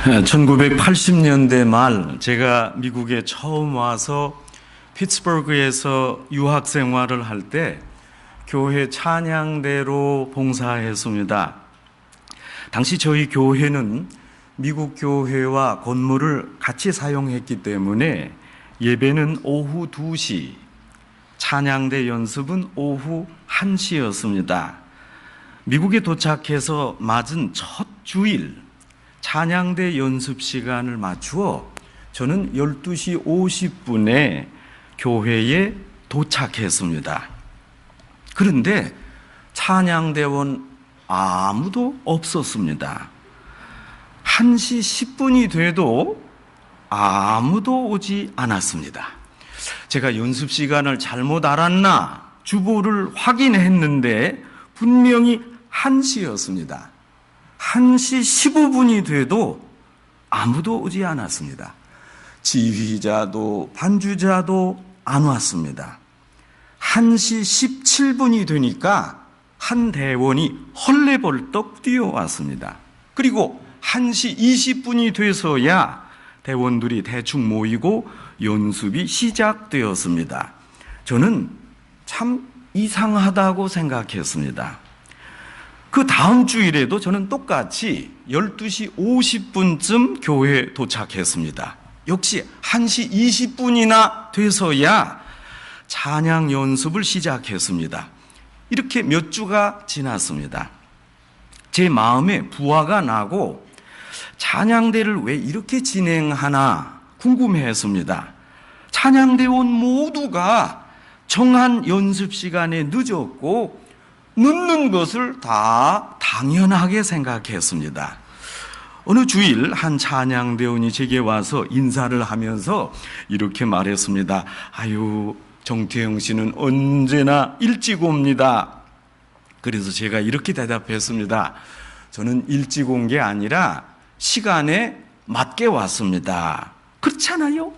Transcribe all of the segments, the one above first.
1980년대 말 제가 미국에 처음 와서 피츠버그에서 유학 생활을 할 때 교회 찬양대로 봉사했습니다. 당시 저희 교회는 미국 교회와 건물을 같이 사용했기 때문에 예배는 오후 2시, 찬양대 연습은 오후 1시였습니다. 미국에 도착해서 맞은 첫 주일 찬양대 연습 시간을 맞추어 저는 12시 50분에 교회에 도착했습니다. 그런데 찬양대원 아무도 없었습니다. 1시 10분이 돼도 아무도 오지 않았습니다. 제가 연습 시간을 잘못 알았나 주보를 확인했는데 분명히 1시였습니다. 1시 15분이 돼도 아무도 오지 않았습니다. 지휘자도 반주자도 안 왔습니다. 1시 17분이 되니까 한 대원이 헐레벌떡 뛰어왔습니다. 그리고 1시 20분이 돼서야 대원들이 대충 모이고 연습이 시작되었습니다. 저는 참 이상하다고 생각했습니다. 그 다음 주일에도 저는 똑같이 12시 50분쯤 교회에 도착했습니다. 역시 1시 20분이나 돼서야 찬양 연습을 시작했습니다. 이렇게 몇 주가 지났습니다. 제 마음에 부화가 나고 찬양대를 왜 이렇게 진행하나 궁금해했습니다. 찬양대원 모두가 정한 연습 시간에 늦었고 늦는 것을 다 당연하게 생각했습니다. 어느 주일 한 찬양대원이 제게 와서 인사를 하면서 이렇게 말했습니다. 아유, 정태영 씨는 언제나 일찍 옵니다. 그래서 제가 이렇게 대답했습니다. 저는 일찍 온 게 아니라 시간에 맞게 왔습니다. 그렇잖아요?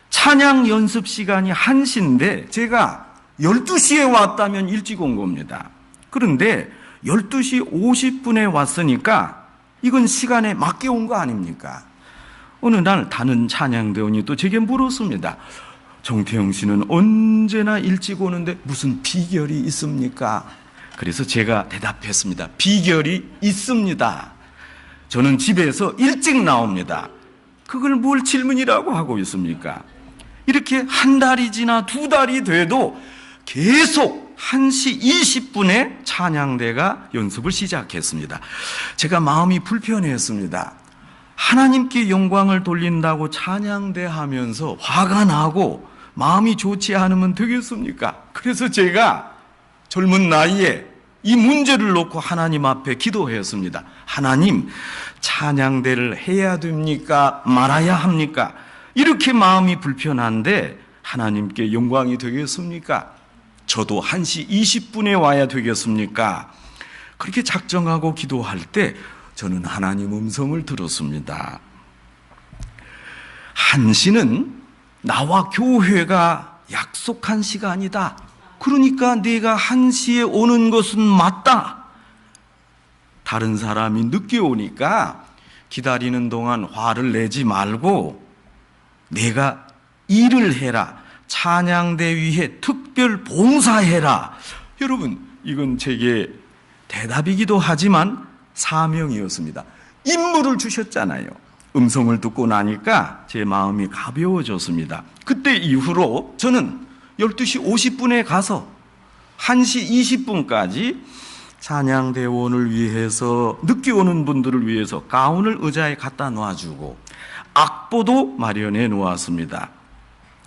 찬양 연습 시간이 1시인데 제가 12시에 왔다면 일찍 온 겁니다. 그런데 12시 50분에 왔으니까 이건 시간에 맞게 온 거 아닙니까? 어느 날 다른 찬양대원이 또 제게 물었습니다. 정태영 씨는 언제나 일찍 오는데 무슨 비결이 있습니까? 그래서 제가 대답했습니다. 비결이 있습니다. 저는 집에서 일찍 나옵니다. 그걸 뭘 질문이라고 하고 있습니까? 이렇게 한 달이 지나 2달이 돼도 계속 1시 20분에 찬양대가 연습을 시작했습니다. 제가 마음이 불편했습니다. 하나님께 영광을 돌린다고 찬양대 하면서 화가 나고 마음이 좋지 않으면 되겠습니까? 그래서 제가 젊은 나이에 이 문제를 놓고 하나님 앞에 기도했습니다. 하나님, 찬양대를 해야 됩니까? 말아야 합니까? 이렇게 마음이 불편한데 하나님께 영광이 되겠습니까? 저도 1시 20분에 와야 되겠습니까? 그렇게 작정하고 기도할 때 저는 하나님 음성을 들었습니다. 1시는 나와 교회가 약속한 시간이다. 그러니까 네가 1시에 오는 것은 맞다. 다른 사람이 늦게 오니까 기다리는 동안 화를 내지 말고 내가 일을 해라. 찬양대 위에 특별 봉사해라. 여러분, 이건 제게 대답이기도 하지만 사명이었습니다. 임무를 주셨잖아요. 음성을 듣고 나니까 제 마음이 가벼워졌습니다. 그때 이후로 저는 12시 50분에 가서 1시 20분까지 찬양대원을 위해서 늦게 오는 분들을 위해서 가운을 의자에 갖다 놔주고 악보도 마련해 놓았습니다.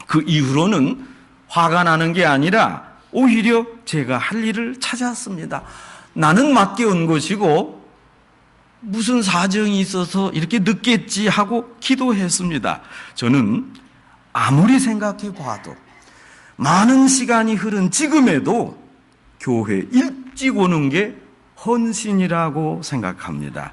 그 이후로는 화가 나는 게 아니라 오히려 제가 할 일을 찾았습니다. 나는 맞게 온 것이고 무슨 사정이 있어서 이렇게 늦겠지 하고 기도했습니다. 저는 아무리 생각해 봐도 많은 시간이 흐른 지금에도 교회 일찍 오는 게 헌신이라고 생각합니다.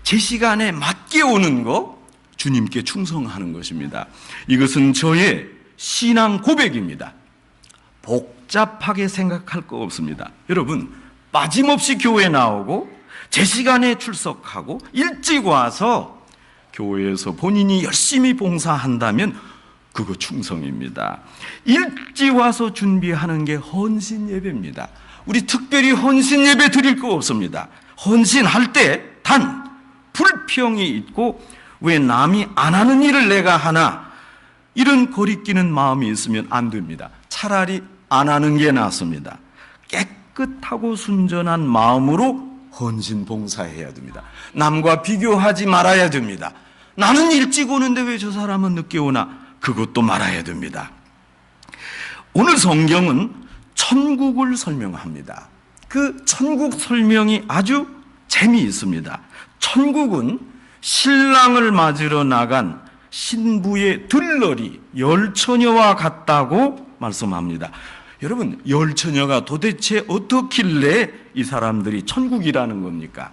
제 시간에 맞게 오는 거 주님께 충성하는 것입니다. 이것은 저의 신앙 고백입니다. 복잡하게 생각할 거 없습니다. 여러분, 빠짐없이 교회 나오고 제 시간에 출석하고 일찍 와서 교회에서 본인이 열심히 봉사한다면 그거 충성입니다. 일찍 와서 준비하는 게 헌신 예배입니다. 우리 특별히 헌신 예배 드릴 거 없습니다. 헌신할 때 단 불평이 있고 왜 남이 안 하는 일을 내가 하나, 이런 거리끼는 마음이 있으면 안 됩니다. 차라리 안 하는 게 낫습니다. 깨끗하고 순전한 마음으로 헌신 봉사해야 됩니다. 남과 비교하지 말아야 됩니다. 나는 일찍 오는데 왜 저 사람은 늦게 오나? 그것도 말아야 됩니다. 오늘 성경은 천국을 설명합니다. 그 천국 설명이 아주 재미있습니다. 천국은 신랑을 맞으러 나간 신부의 들러리 열처녀와 같다고 말씀합니다. 여러분, 열처녀가 도대체 어떻길래 이 사람들이 천국이라는 겁니까?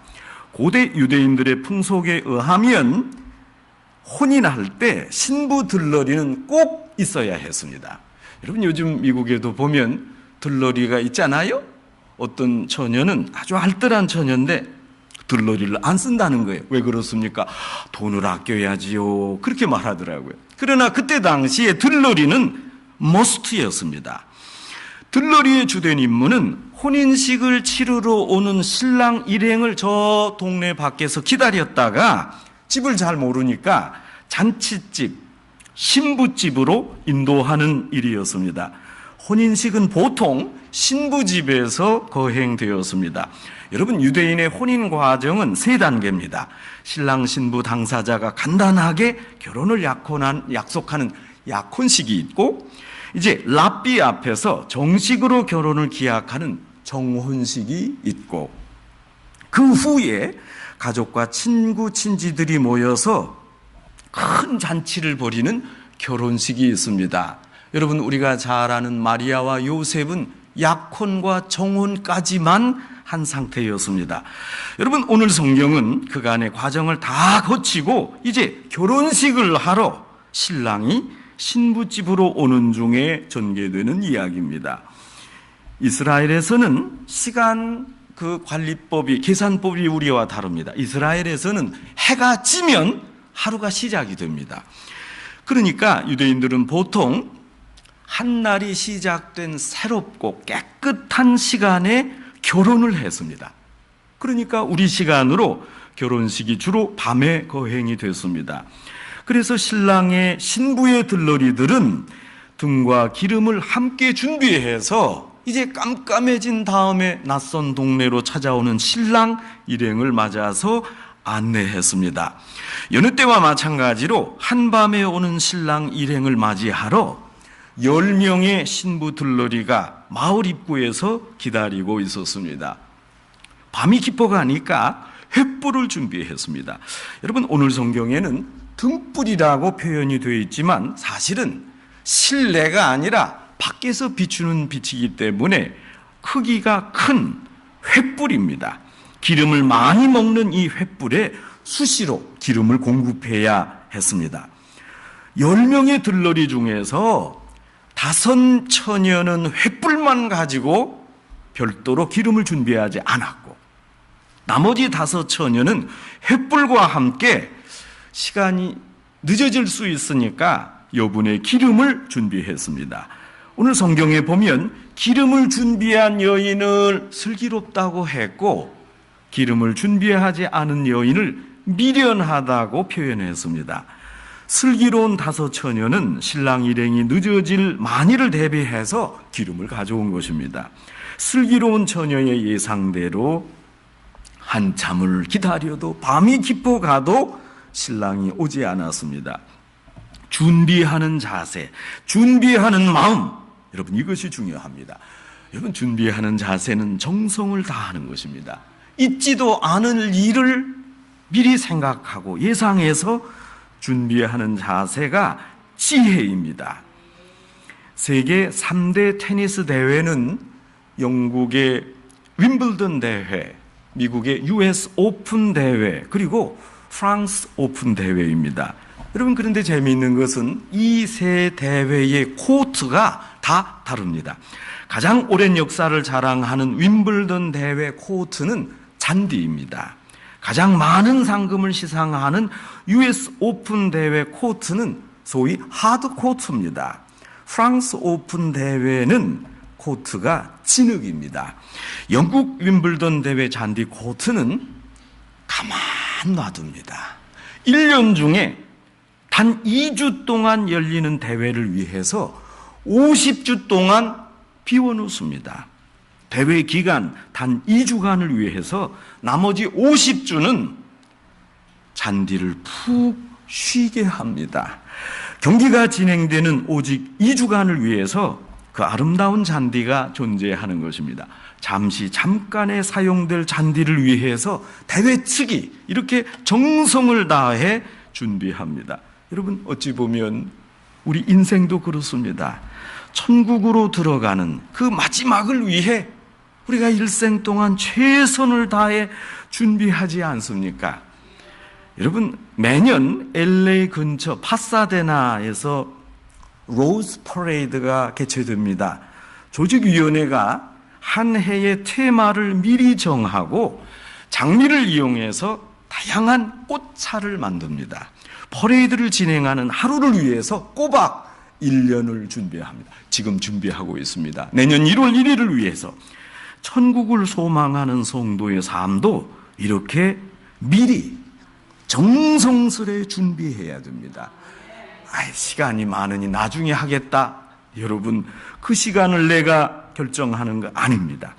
고대 유대인들의 풍속에 의하면 혼인할 때 신부 들러리는 꼭 있어야 했습니다. 여러분, 요즘 미국에도 보면 들러리가 있잖아요. 어떤 처녀는 아주 알뜰한 처녀인데 들러리를 안 쓴다는 거예요. 왜 그렇습니까? 돈을 아껴야지요. 그렇게 말하더라고요. 그러나 그때 당시에 들러리는 머스트였습니다. 들러리의 주된 임무는 혼인식을 치르러 오는 신랑 일행을 저 동네 밖에서 기다렸다가 집을 잘 모르니까 잔치집, 신부집으로 인도하는 일이었습니다. 혼인식은 보통 신부집에서 거행되었습니다. 여러분, 유대인의 혼인 과정은 3단계입니다. 신랑 신부 당사자가 간단하게 결혼을 약속하는 약혼식이 있고, 이제 랍비 앞에서 정식으로 결혼을 기약하는 정혼식이 있고, 그 후에 가족과 친구, 친지들이 모여서 큰 잔치를 벌이는 결혼식이 있습니다. 여러분, 우리가 잘 아는 마리아와 요셉은 약혼과 정혼까지만 한 상태였습니다. 여러분, 오늘 성경은 그간의 과정을 다 거치고 이제 결혼식을 하러 신랑이 신부집으로 오는 중에 전개되는 이야기입니다. 이스라엘에서는 시간 관리법이, 계산법이 우리와 다릅니다. 이스라엘에서는 해가 지면 하루가 시작이 됩니다. 그러니까 유대인들은 보통 한 날이 시작된 새롭고 깨끗한 시간에 결혼을 했습니다. 그러니까 우리 시간으로 결혼식이 주로 밤에 거행이 됐습니다. 그래서 신부의 들러리들은 등과 기름을 함께 준비해서 이제 깜깜해진 다음에 낯선 동네로 찾아오는 신랑 일행을 맞아서 안내했습니다. 여느 때와 마찬가지로 한밤에 오는 신랑 일행을 맞이하러 10명의 신부 들러리가 마을 입구에서 기다리고 있었습니다. 밤이 깊어가니까 횃불을 준비했습니다. 여러분, 오늘 성경에는 등불이라고 표현이 되어 있지만 사실은 실내가 아니라 밖에서 비추는 빛이기 때문에 크기가 큰 횃불입니다. 기름을 많이 먹는 이 횃불에 수시로 기름을 공급해야 했습니다. 10명의 들러리 중에서 5 처녀는 횃불만 가지고 별도로 기름을 준비하지 않았고, 나머지 5 처녀는 횃불과 함께 시간이 늦어질 수 있으니까 여분의 기름을 준비했습니다. 오늘 성경에 보면 기름을 준비한 여인을 슬기롭다고 했고, 기름을 준비하지 않은 여인을 미련하다고 표현했습니다. 슬기로운 5 처녀는 신랑 일행이 늦어질 만일을 대비해서 기름을 가져온 것입니다. 슬기로운 처녀의 예상대로 한참을 기다려도 밤이 깊어가도 신랑이 오지 않았습니다. 준비하는 자세, 준비하는 마음, 여러분, 이것이 중요합니다. 여러분, 준비하는 자세는 정성을 다하는 것입니다. 있지도 않을 일을 미리 생각하고 예상해서 준비하는 자세가 지혜입니다. 세계 3대 테니스 대회는 영국의 윈블던 대회, 미국의 US 오픈 대회, 그리고 프랑스 오픈 대회입니다. 여러분, 그런데 재미있는 것은 이 3 대회의 코트가 다 다릅니다. 가장 오랜 역사를 자랑하는 윈블던 대회 코트는 잔디입니다. 가장 많은 상금을 시상하는 US 오픈 대회 코트는 소위 하드 코트입니다. 프랑스 오픈 대회는 코트가 진흙입니다. 영국 윈블던 대회 잔디 코트는 가만 놔둡니다. 1년 중에 단 2주 동안 열리는 대회를 위해서 50주 동안 비워놓습니다. 대회 기간 단 2주간을 위해서 나머지 50주는 잔디를 푹 쉬게 합니다. 경기가 진행되는 오직 2주간을 위해서 그 아름다운 잔디가 존재하는 것입니다. 잠깐에 사용될 잔디를 위해서 대회 측이 이렇게 정성을 다해 준비합니다. 여러분, 어찌 보면 우리 인생도 그렇습니다. 천국으로 들어가는 그 마지막을 위해 우리가 일생 동안 최선을 다해 준비하지 않습니까? 여러분, 매년 LA 근처 파사데나에서 로즈 퍼레이드가 개최됩니다. 조직위원회가 한 해의 테마를 미리 정하고 장미를 이용해서 다양한 꽃차를 만듭니다. 퍼레이드를 진행하는 하루를 위해서 꼬박 1년을 준비합니다. 지금 준비하고 있습니다. 내년 1월 1일을 위해서 천국을 소망하는 성도의 삶도 이렇게 미리 정성스레 준비해야 됩니다. 시간이 많으니 나중에 하겠다. 여러분, 그 시간을 내가 결정하는 거 아닙니다.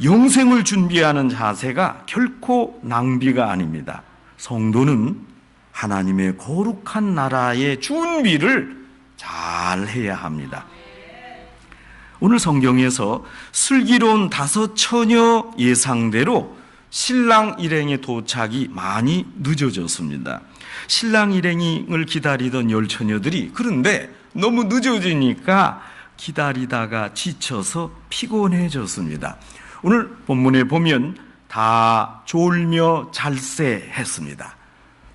영생을 준비하는 자세가 결코 낭비가 아닙니다. 성도는 하나님의 거룩한 나라의 준비를 잘 해야 합니다. 오늘 성경에서 슬기로운 5 처녀 예상대로 신랑 일행의 도착이 많이 늦어졌습니다. 신랑 일행을 기다리던 10 처녀들이 그런데 너무 늦어지니까 기다리다가 지쳐서 피곤해졌습니다. 오늘 본문에 보면 다 졸며 잘세했습니다.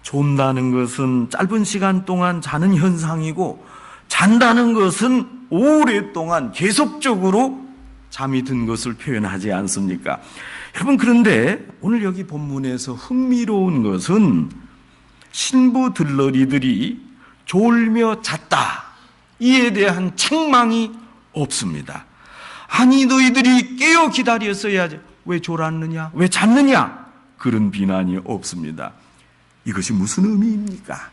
존다는 것은 짧은 시간 동안 자는 현상이고 잔다는 것은 오랫동안 계속적으로 잠이 든 것을 표현하지 않습니까? 여러분, 그런데 오늘 여기 본문에서 흥미로운 것은 신부 들러리들이 졸며 잤다, 이에 대한 책망이 없습니다. 아니, 너희들이 깨어 기다렸어야지 왜 졸았느냐, 왜 잤느냐, 그런 비난이 없습니다. 이것이 무슨 의미입니까?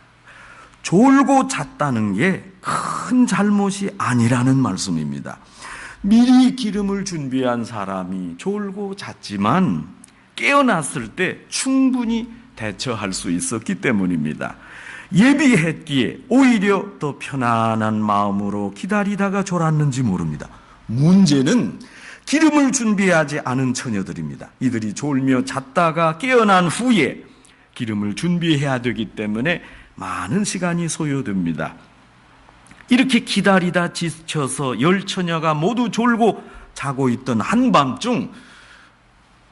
졸고 잤다는 게 큰 잘못이 아니라는 말씀입니다. 미리 기름을 준비한 사람이 졸고 잤지만 깨어났을 때 충분히 대처할 수 있었기 때문입니다. 예비했기에 오히려 더 편안한 마음으로 기다리다가 졸았는지 모릅니다. 문제는 기름을 준비하지 않은 처녀들입니다. 이들이 졸며 잤다가 깨어난 후에 기름을 준비해야 되기 때문에 많은 시간이 소요됩니다. 이렇게 기다리다 지쳐서 10 처녀가 모두 졸고 자고 있던 한밤중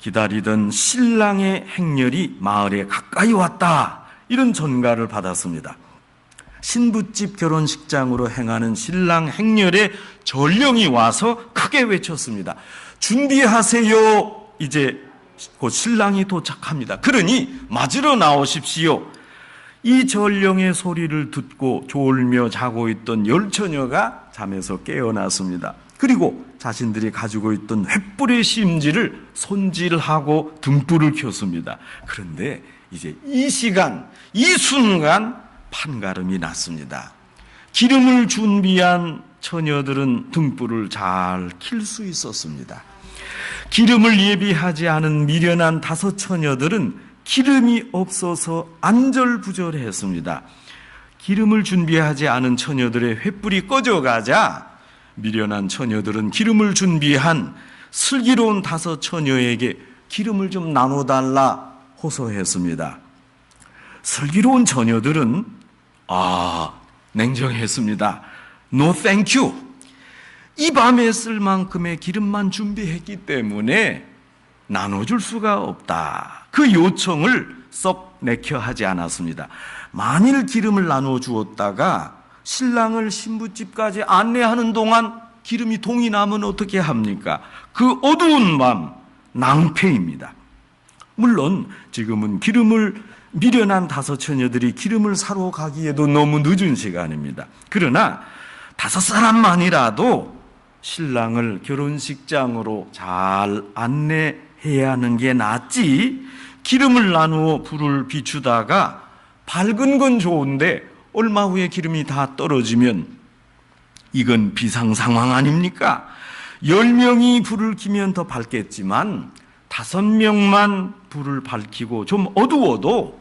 기다리던 신랑의 행렬이 마을에 가까이 왔다, 이런 전가를 받았습니다. 신부집 결혼식장으로 행하는 신랑 행렬에 전령이 와서 크게 외쳤습니다. 준비하세요. 이제 곧 신랑이 도착합니다. 그러니 맞으러 나오십시오. 이 전령의 소리를 듣고 졸며 자고 있던 10 처녀가 잠에서 깨어났습니다. 그리고 자신들이 가지고 있던 횃불의 심지를 손질하고 등불을 켰습니다. 그런데 이제 이 시간, 이 순간 판가름이 났습니다. 기름을 준비한 처녀들은 등불을 잘 킬 수 있었습니다. 기름을 예비하지 않은 미련한 5 처녀들은 기름이 없어서 안절부절했습니다. 기름을 준비하지 않은 처녀들의 횃불이 꺼져가자 미련한 처녀들은 기름을 준비한 슬기로운 5 처녀에게 기름을 좀 나눠달라 호소했습니다. 슬기로운 처녀들은 냉정했습니다. No thank you. 이 밤에 쓸 만큼의 기름만 준비했기 때문에 나눠줄 수가 없다. 그 요청을 썩 내켜 하지 않았습니다. 만일 기름을 나눠주었다가 신랑을 신부집까지 안내하는 동안 기름이 동이 나면 어떻게 합니까? 그 어두운 밤 낭패입니다. 물론 지금은 기름을 미련한 다섯 처녀들이 기름을 사러 가기에도 너무 늦은 시간입니다. 그러나 다섯 사람만이라도 신랑을 결혼식장으로 잘 안내해야 하는 게 낫지, 기름을 나누어 불을 비추다가 밝은 건 좋은데 얼마 후에 기름이 다 떨어지면 이건 비상 상황 아닙니까? 10명이 불을 켜면 더 밝겠지만 5명만 불을 밝히고 좀 어두워도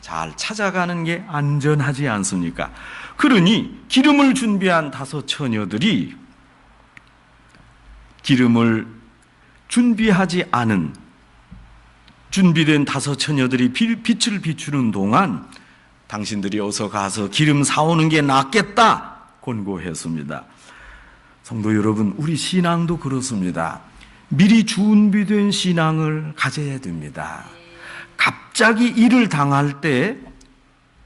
잘 찾아가는 게 안전하지 않습니까? 그러니 기름을 준비한 다섯 처녀들이 기름을 준비하지 않은 준비된 다섯 처녀들이 빛을 비추는 동안 당신들이 어서 가서 기름 사오는 게 낫겠다 권고했습니다. 성도 여러분, 우리 신앙도 그렇습니다. 미리 준비된 신앙을 가져야 됩니다. 갑자기 일을 당할 때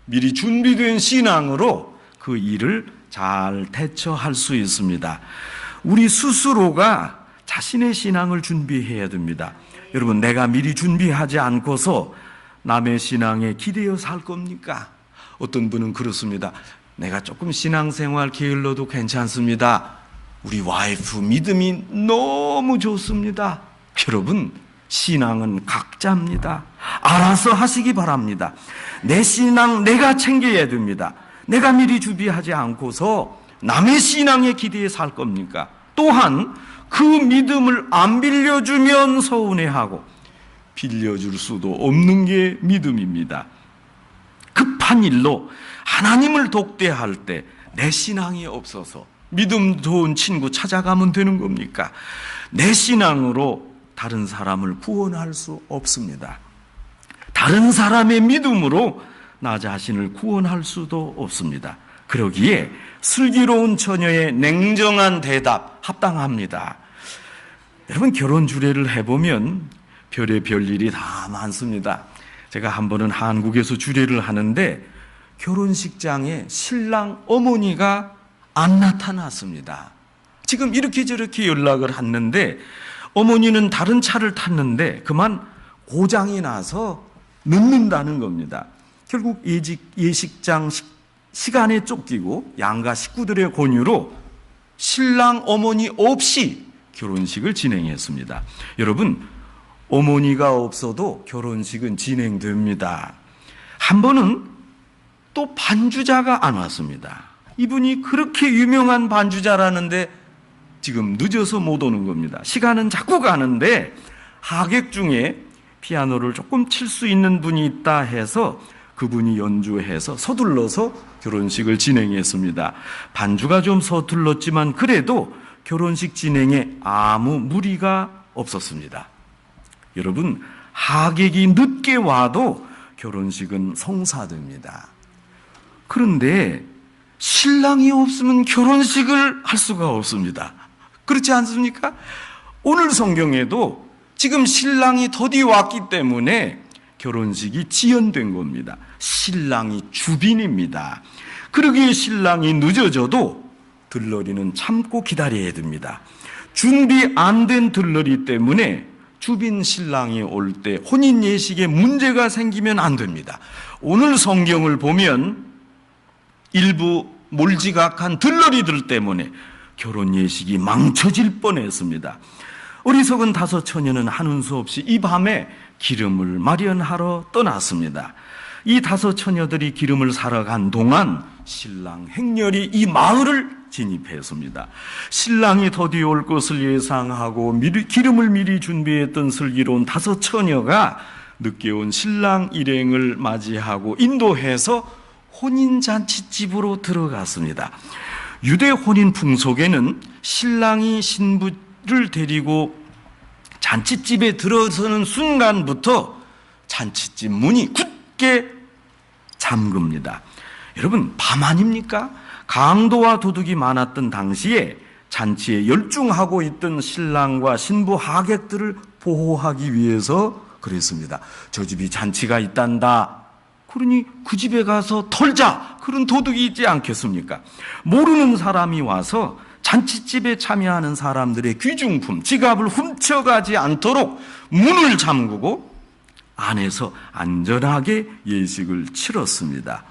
미리 준비된 신앙으로 그 일을 잘 대처할 수 있습니다. 우리 스스로가 자신의 신앙을 준비해야 됩니다. 여러분, 내가 미리 준비하지 않고서 남의 신앙에 기대어 살 겁니까? 어떤 분은 그렇습니다. 내가 조금 신앙생활 게을러도 괜찮습니다. 우리 와이프 믿음이 너무 좋습니다. 여러분, 신앙은 각자입니다. 알아서 하시기 바랍니다. 내 신앙 내가 챙겨야 됩니다. 내가 미리 준비하지 않고서 남의 신앙에 기대해 살 겁니까? 또한 그 믿음을 안 빌려주면 서운해하고 빌려줄 수도 없는 게 믿음입니다. 급한 일로 하나님을 독대할 때 내 신앙이 없어서 믿음 좋은 친구 찾아가면 되는 겁니까? 내 신앙으로 다른 사람을 구원할 수 없습니다. 다른 사람의 믿음으로 나 자신을 구원할 수도 없습니다. 그러기에 슬기로운 처녀의 냉정한 대답 합당합니다. 여러분, 결혼 주례를 해보면 별의별 일이 다 많습니다. 제가 한 번은 한국에서 주례를 하는데 결혼식장에 신랑 어머니가 안 나타났습니다. 지금 이렇게 저렇게 연락을 했는데 어머니는 다른 차를 탔는데 그만 고장이 나서 늦는다는 겁니다. 결국 예식장 시간에 쫓기고 양가 식구들의 권유로 신랑 어머니 없이 결혼식을 진행했습니다. 여러분, 어머니가 없어도 결혼식은 진행됩니다. 한 번은 또 반주자가 안 왔습니다. 이분이 그렇게 유명한 반주자라는데 지금 늦어서 못 오는 겁니다. 시간은 자꾸 가는데 하객 중에 피아노를 조금 칠 수 있는 분이 있다 해서 그분이 연주해서 서둘러서 결혼식을 진행했습니다. 반주가 좀 서툴렀지만 그래도 결혼식 진행에 아무 무리가 없었습니다. 여러분, 하객이 늦게 와도 결혼식은 성사됩니다. 그런데 신랑이 없으면 결혼식을 할 수가 없습니다. 그렇지 않습니까? 오늘 성경에도 지금 신랑이 더디 왔기 때문에 결혼식이 지연된 겁니다. 신랑이 주빈입니다. 그러기에 신랑이 늦어져도 들러리는 참고 기다려야 됩니다. 준비 안 된 들러리 때문에 주빈 신랑이 올 때 혼인 예식에 문제가 생기면 안 됩니다. 오늘 성경을 보면 일부 몰지각한 들러리들 때문에 결혼 예식이 망쳐질 뻔했습니다. 어리석은 다섯 처녀는 하는 수 없이 이 밤에 기름을 마련하러 떠났습니다. 이 다섯 처녀들이 기름을 사러 간 동안 신랑 행렬이 이 마을을 진입했습니다. 신랑이 더디 올 것을 예상하고 기름을 미리 준비했던 슬기로운 다섯 처녀가 늦게 온 신랑 일행을 맞이하고 인도해서 혼인잔치집으로 들어갔습니다. 유대 혼인 풍속에는 신랑이 신부를 데리고 잔치집에 들어서는 순간부터 잔치집 문이 굳게 잠깁니다. 여러분, 밤 아닙니까? 강도와 도둑이 많았던 당시에 잔치에 열중하고 있던 신랑과 신부 하객들을 보호하기 위해서 그랬습니다. 저 집이 잔치가 있단다. 그러니 그 집에 가서 털자. 그런 도둑이 있지 않겠습니까? 모르는 사람이 와서 잔치집에 참여하는 사람들의 귀중품, 지갑을 훔쳐가지 않도록 문을 잠그고 안에서 안전하게 예식을 치렀습니다.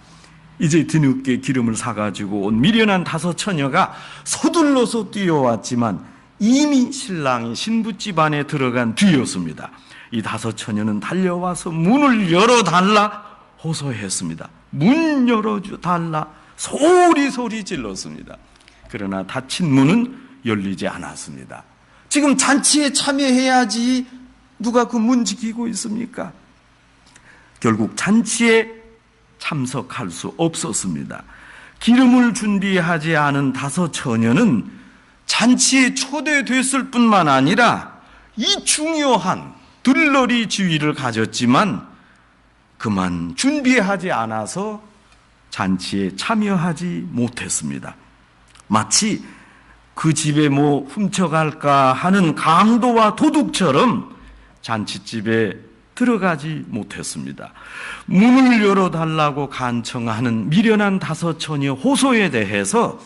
이제 뒤늦게 기름을 사가지고 온 미련한 5 처녀가 서둘러서 뛰어왔지만 이미 신랑이 신부집 안에 들어간 뒤였습니다. 이 5 처녀는 달려와서 문을 열어달라 호소했습니다. 문 열어달라 소리 질렀습니다. 그러나 닫힌 문은 열리지 않았습니다. 지금 잔치에 참여해야지 누가 그 문 지키고 있습니까? 결국 잔치에 참석할 수 없었습니다. 기름을 준비하지 않은 5 처녀는 잔치에 초대됐을 뿐만 아니라 이 중요한 들러리 지위를 가졌지만 그만 준비하지 않아서 잔치에 참여하지 못했습니다. 마치 그 집에 뭐 훔쳐갈까 하는 강도와 도둑처럼 잔치집에 들어가지 못했습니다. 문을 열어달라고 간청하는 미련한 5 처녀 호소에 대해서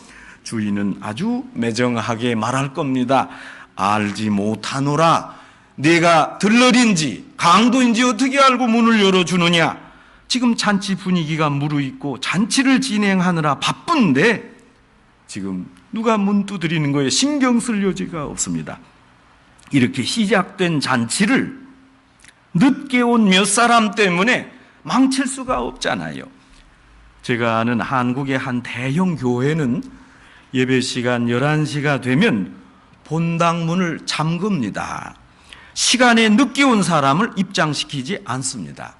주인은 아주 매정하게 말할 겁니다. 알지 못하노라. 네가 들러리인지 강도인지 어떻게 알고 문을 열어주느냐. 지금 잔치 분위기가 무르익고 잔치를 진행하느라 바쁜데 지금 누가 문 두드리는 거에 신경 쓸 여지가 없습니다. 이렇게 시작된 잔치를 늦게 온 몇 사람 때문에 망칠 수가 없잖아요. 제가 아는 한국의 한 대형 교회는 예배 시간 11시가 되면 본당 문을 잠급니다. 시간에 늦게 온 사람을 입장시키지 않습니다.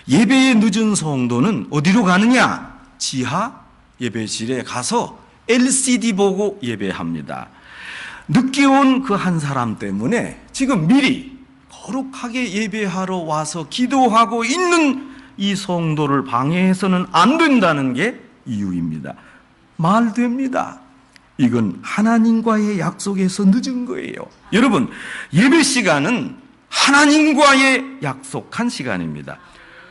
예배에 늦은 성도는 어디로 가느냐? 지하 예배실에 가서 LCD 보고 예배합니다. 늦게 온 그 한 사람 때문에 지금 미리 거룩하게 예배하러 와서 기도하고 있는 이 성도를 방해해서는 안 된다는 게 이유입니다. 말됩니다. 이건 하나님과의 약속에서 늦은 거예요. 여러분, 예배 시간은 하나님과의 약속한 시간입니다.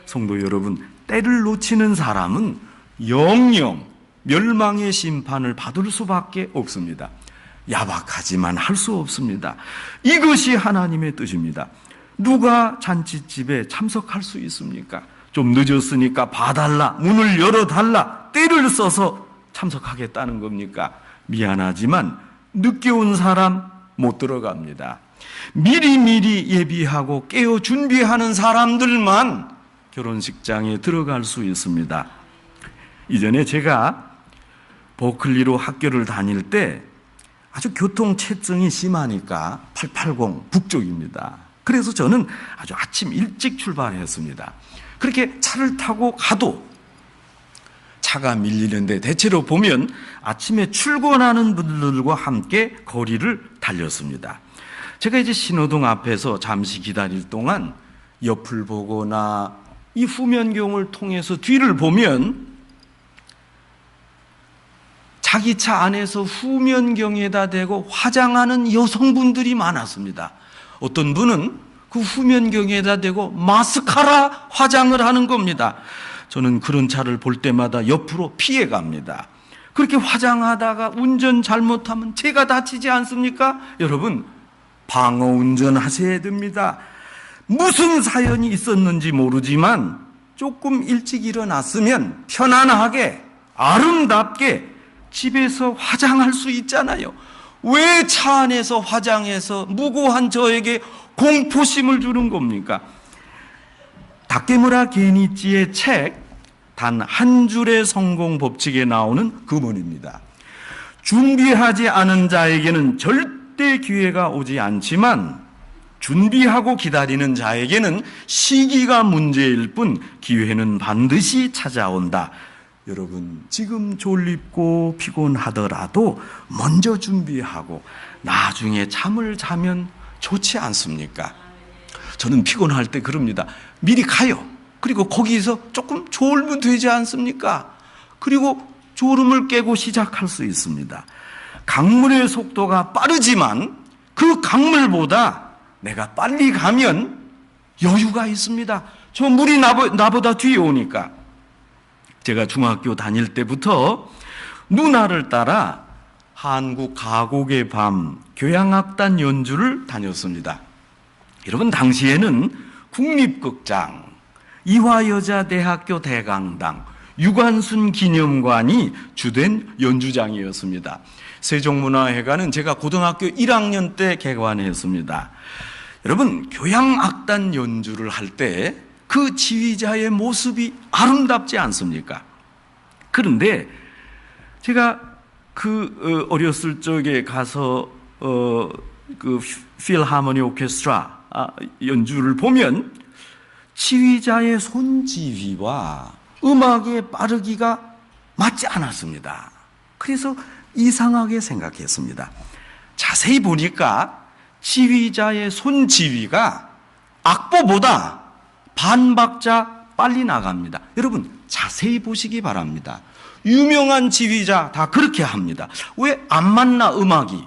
성도 여러분, 때를 놓치는 사람은 영영 멸망의 심판을 받을 수밖에 없습니다. 야박하지만 할 수 없습니다. 이것이 하나님의 뜻입니다. 누가 잔치집에 참석할 수 있습니까? 좀 늦었으니까 봐달라, 문을 열어달라, 때를 써서 참석하겠다는 겁니까? 미안하지만 늦게 온 사람 못 들어갑니다. 미리미리 예비하고 깨어 준비하는 사람들만 결혼식장에 들어갈 수 있습니다. 이전에 제가 버클리로 학교를 다닐 때 아주 교통체증이 심하니까 880 북쪽입니다. 그래서 저는 아주 아침 일찍 출발했습니다. 그렇게 차를 타고 가도 차가 밀리는데 대체로 보면 아침에 출근하는 분들과 함께 거리를 달렸습니다. 제가 이제 신호등 앞에서 잠시 기다릴 동안 옆을 보거나 이 후면경을 통해서 뒤를 보면 자기 차 안에서 후면경에다 대고 화장하는 여성분들이 많았습니다. 어떤 분은 그 후면경에다 대고 마스카라 화장을 하는 겁니다. 저는 그런 차를 볼 때마다 옆으로 피해갑니다. 그렇게 화장하다가 운전 잘못하면 제가 다치지 않습니까? 여러분, 방어 운전하셔야 됩니다. 무슨 사연이 있었는지 모르지만 조금 일찍 일어났으면 편안하게 아름답게 집에서 화장할 수 있잖아요. 왜 차 안에서 화장해서 무고한 저에게 공포심을 주는 겁니까? 다케무라 게니치의 책 단 한 줄의 성공 법칙에 나오는 금언입니다. 준비하지 않은 자에게는 절대 기회가 오지 않지만 준비하고 기다리는 자에게는 시기가 문제일 뿐 기회는 반드시 찾아온다. 여러분, 지금 졸립고 피곤하더라도 먼저 준비하고 나중에 잠을 자면 좋지 않습니까? 저는 피곤할 때 그럽니다. 미리 가요. 그리고 거기서 조금 졸면 되지 않습니까? 그리고 졸음을 깨고 시작할 수 있습니다. 강물의 속도가 빠르지만 그 강물보다 내가 빨리 가면 여유가 있습니다. 저 물이 나보다 뒤에 오니까. 제가 중학교 다닐 때부터 누나를 따라 한국 가곡의 밤 교향악단 연주를 다녔습니다. 여러분, 당시에는 국립극장, 이화여자대학교 대강당, 유관순 기념관이 주된 연주장이었습니다. 세종문화회관은 제가 고등학교 1학년 때 개관했습니다. 여러분, 교향악단 연주를 할 때 그 지휘자의 모습이 아름답지 않습니까? 그런데 제가 어렸을 적에 가서 그 필하모니 오케스트라 연주를 보면 지휘자의 손지휘와 음악의 빠르기가 맞지 않았습니다. 그래서 이상하게 생각했습니다. 자세히 보니까 지휘자의 손지휘가 악보보다 반박자 빨리 나갑니다. 여러분, 자세히 보시기 바랍니다. 유명한 지휘자 다 그렇게 합니다. 왜 안 맞나 음악이?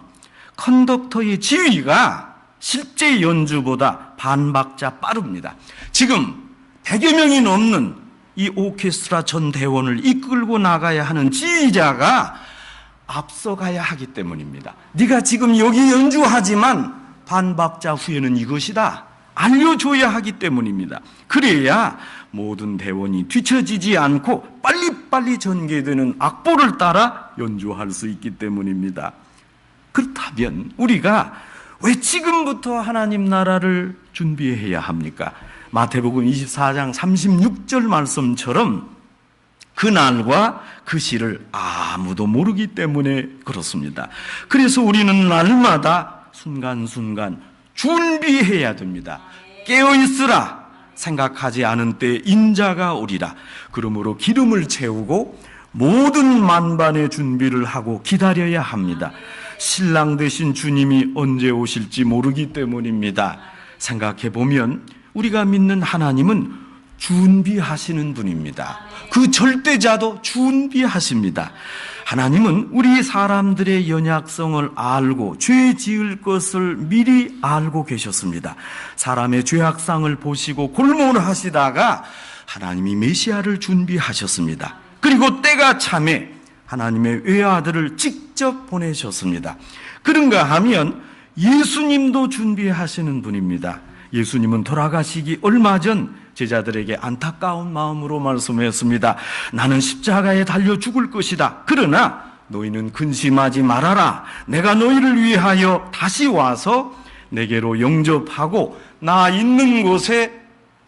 컨덕터의 지휘가 실제 연주보다 반박자 빠릅니다. 지금 100여 명이 넘는 이 오케스트라 전 대원을 이끌고 나가야 하는 지휘자가 앞서가야 하기 때문입니다. 네가 지금 여기 연주하지만 반박자 후에는 이것이다 알려줘야 하기 때문입니다. 그래야 모든 대원이 뒤처지지 않고 빨리빨리 전개되는 악보를 따라 연주할 수 있기 때문입니다. 그렇다면 우리가 왜 지금부터 하나님 나라를 준비해야 합니까? 마태복음 24장 36절 말씀처럼 그날과 그 시를 아무도 모르기 때문에 그렇습니다. 그래서 우리는 날마다 순간순간 준비해야 됩니다. 깨어있으라. 생각하지 않은 때 인자가 오리라. 그러므로 기름을 채우고 모든 만반의 준비를 하고 기다려야 합니다. 신랑 되신 주님이 언제 오실지 모르기 때문입니다. 생각해 보면 우리가 믿는 하나님은 준비하시는 분입니다. 그 절대자도 준비하십니다. 하나님은 우리 사람들의 연약성을 알고 죄 지을 것을 미리 알고 계셨습니다. 사람의 죄악상을 보시고 골몰하시다가 하나님이 메시아를 준비하셨습니다. 그리고 때가 참에 하나님의 외아들을 직접 보내셨습니다. 그런가 하면 예수님도 준비하시는 분입니다. 예수님은 돌아가시기 얼마 전 제자들에게 안타까운 마음으로 말씀했습니다. 나는 십자가에 달려 죽을 것이다. 그러나 너희는 근심하지 말아라. 내가 너희를 위하여 다시 와서 내게로 영접하고 나 있는 곳에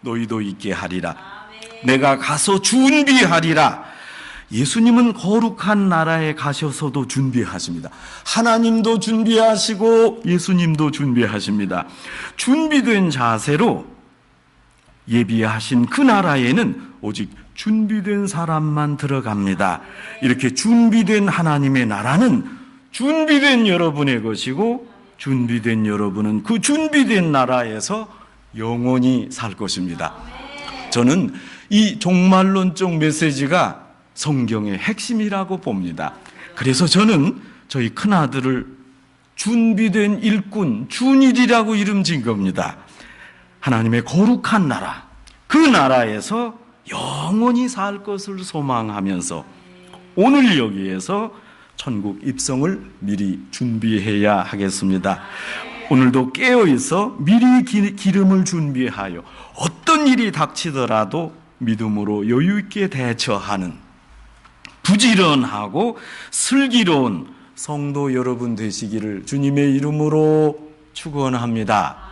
너희도 있게 하리라. 내가 가서 준비하리라. 예수님은 거룩한 나라에 가셔서도 준비하십니다. 하나님도 준비하시고 예수님도 준비하십니다. 준비된 자세로 예비하신 그 나라에는 오직 준비된 사람만 들어갑니다. 이렇게 준비된 하나님의 나라는 준비된 여러분의 것이고 준비된 여러분은 그 준비된 나라에서 영원히 살 것입니다. 저는 이 종말론적 메시지가 성경의 핵심이라고 봅니다. 그래서 저는 저희 큰아들을 준비된 일꾼, 준일이라고 이름 지은 겁니다. 하나님의 거룩한 나라, 그 나라에서 영원히 살 것을 소망하면서 오늘 여기에서 천국 입성을 미리 준비해야 하겠습니다. 오늘도 깨어있어 미리 기름을 준비하여 어떤 일이 닥치더라도 믿음으로 여유있게 대처하는 부지런하고 슬기로운 성도 여러분 되시기를 주님의 이름으로 축원합니다.